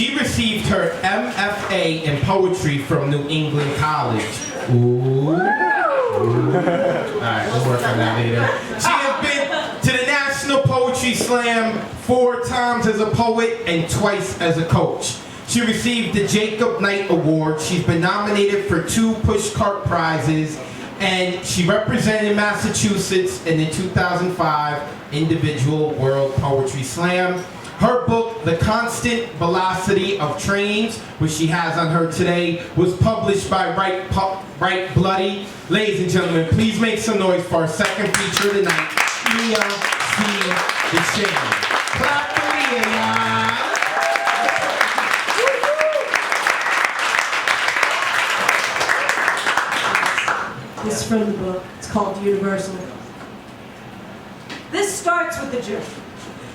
She received her MFA in poetry from New England College. Ooh. Alright, we'll work on that later. She has been to the National Poetry Slam 4 times as a poet and twice as a coach. She received the Jacob Knight Award. She's been nominated for 2 Pushcart Prizes, and she represented Massachusetts in the 2005 Individual World Poetry Slam. Her book, The Constant Velocity of Trains, which she has on her today, was published by Write Bloody. Ladies and gentlemen, please make some noise for our second feature of the night, Leah C. Deschenes. Clap for Leah, y'all. This is from the book. It's called Universal. This starts with the joke.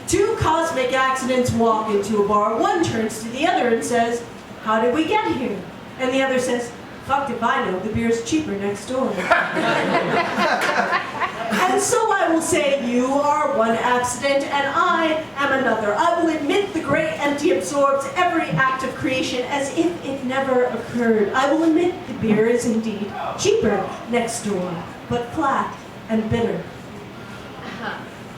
2 cosmic accidents walk into a bar. One turns to the other and says, "How did we get here?" And the other says, "Fucked if I know, the beer's cheaper next door." And so I will say, you are one accident and I am another. I will admit the great empty absorbs every act of creation as if it never occurred. I will admit the beer is indeed cheaper next door, but flat and bitter.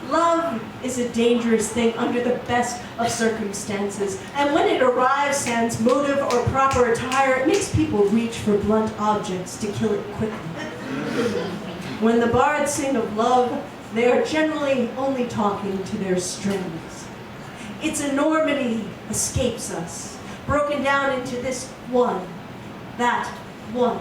Love is a dangerous thing under the best of circumstances, and when it arrives sans motive or proper attire, it makes people reach for blunt objects to kill it quickly. When the bards sing of love, they are generally only talking to their strings. Its enormity escapes us, broken down into this one, that one.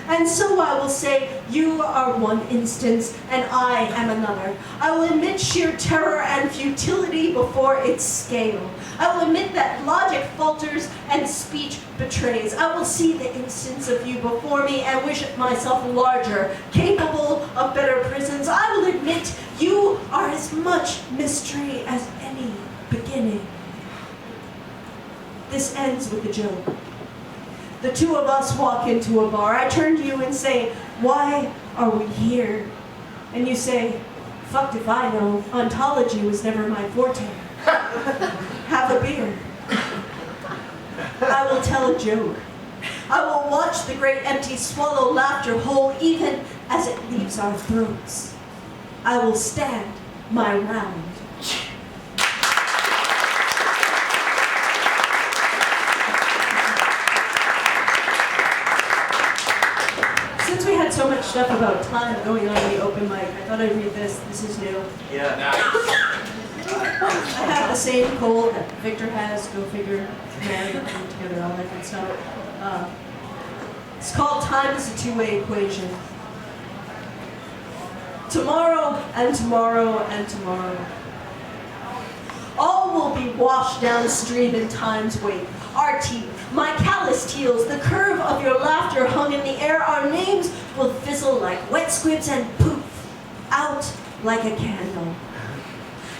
And so I will say, you are one instance, and I am another. I will admit sheer terror and futility before its scale. I will admit that logic falters and speech betrays. I will see the instance of you before me and wish myself larger, capable of better prisons. I will admit you are as much mystery as any beginning. This ends with a joke. The 2 of us walk into a bar. I turn to you and say, "Why are we here?" And you say, "Fucked if I know. Ontology was never my forte." Have a beer. I will tell a joke. I will watch the great empty swallow laughter whole even as it leaves our throats. I will stand my round. Since we had so much stuff about time going on in the open mic, I thought I'd read this. This is new. Yeah, nice. I have the same cold that Victor has, go figure, married them together, all that good stuff. It's called Time is a Two-Way Equation. Tomorrow and tomorrow and tomorrow. All will be washed downstream in time's wake. Our teeth, my calloused heels, the curve of your laughter hung in the air. Our names will fizzle like wet squibs and poof, out like a candle.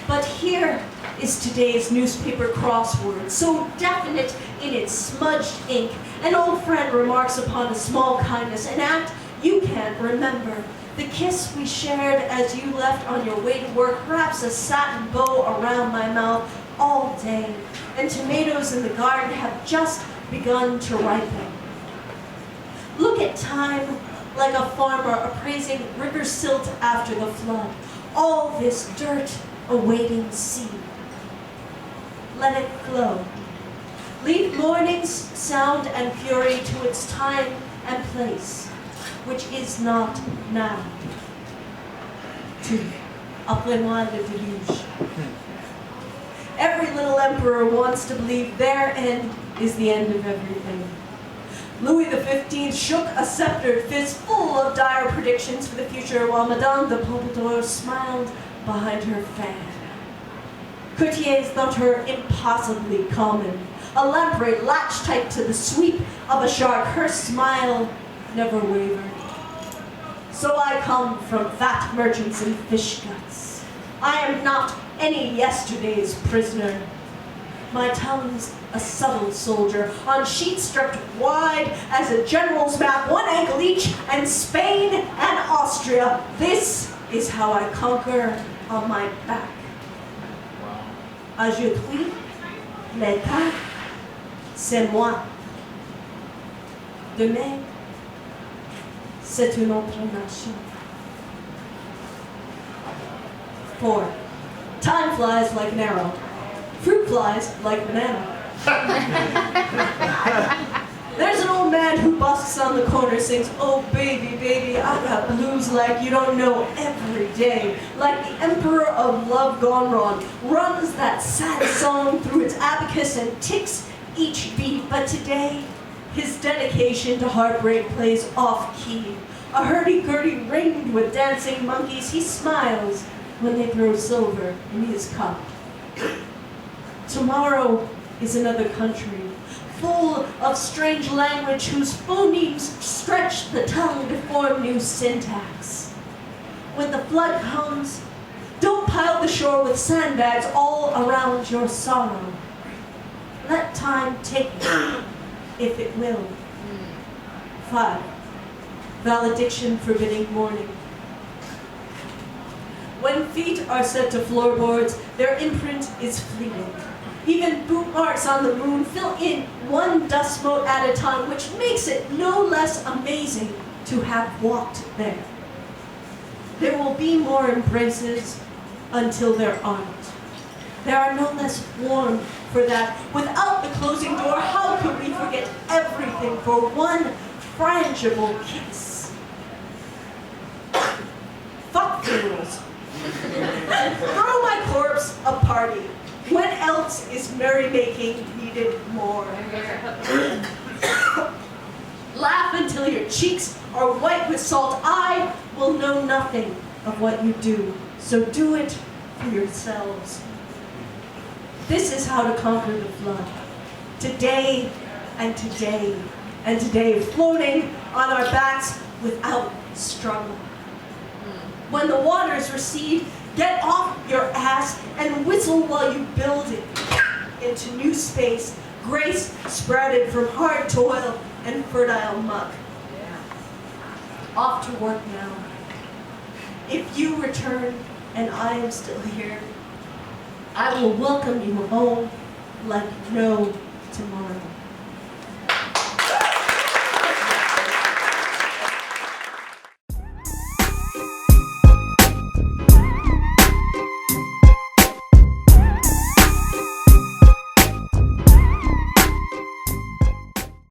But here is today's newspaper crossword, so definite in its smudged ink. An old friend remarks upon a small kindness, an act you can't remember. The kiss we shared as you left on your way to work, perhaps a satin bow around my mouth all day. And tomatoes in the garden have just begun to ripen. Look at time like a farmer appraising river silt after the flood. All this dirt awaiting seed. Let it flow. Leave morning's sound and fury to its time and place, which is not now. Après-moi le déluge. Every little emperor wants to believe their end is the end of everything. Louis XV shook a sceptered fist full of dire predictions for the future while Madame de Pompadour smiled behind her fan. Courtiers thought her impossibly common. A lamprey latched tight to the sweep of a shark, her smile never wavered. So I come from fat merchants and fish guts. I am not any yesterday's prisoner. My tongue's a subtle soldier, on sheets stretched wide as a general's map, 1 ankle each, and Spain and Austria. This is how I conquer on my back. À je puis, L'État, c'est moi. Demain, c'est une autre nation. 4. Time flies like an arrow. Fruit flies like banana. There's an old man who busks on the corner, sings, "Oh baby, baby, I got blues like you don't know every day." Like the emperor of love gone wrong, runs that sad song through its abacus and ticks each beat. But today, his dedication to heartbreak plays off-key. A hurdy-gurdy ringed with dancing monkeys, he smiles when they throw silver in his cup. Tomorrow is another country, full of strange language whose phonemes stretch the tongue to form new syntax. When the flood comes, don't pile the shore with sandbags all around your sorrow. Let time take it, if it will. 5. Valediction forbidding mourning. When feet are set to floorboards, their imprint is fleeting. Even boot marks on the moon fill in one dust mote at a time, which makes it no less amazing to have walked there. There will be more embraces until there aren't. There are no less warm for that. Without the closing door, how could we forget everything for one frangible kiss? Fuck funerals. Throw my corpse a party. When else is merrymaking needed more? Laugh until your cheeks are white with salt. I will know nothing of what you do, so do it for yourselves. This is how to conquer the flood. Today and today and today, floating on our backs without struggle. When the waters recede, get off your ass and whistle while you build it into new space, grace sprouted from hard toil and fertile muck. Off to work now. If you return and I am still here, I will welcome you home like no tomorrow.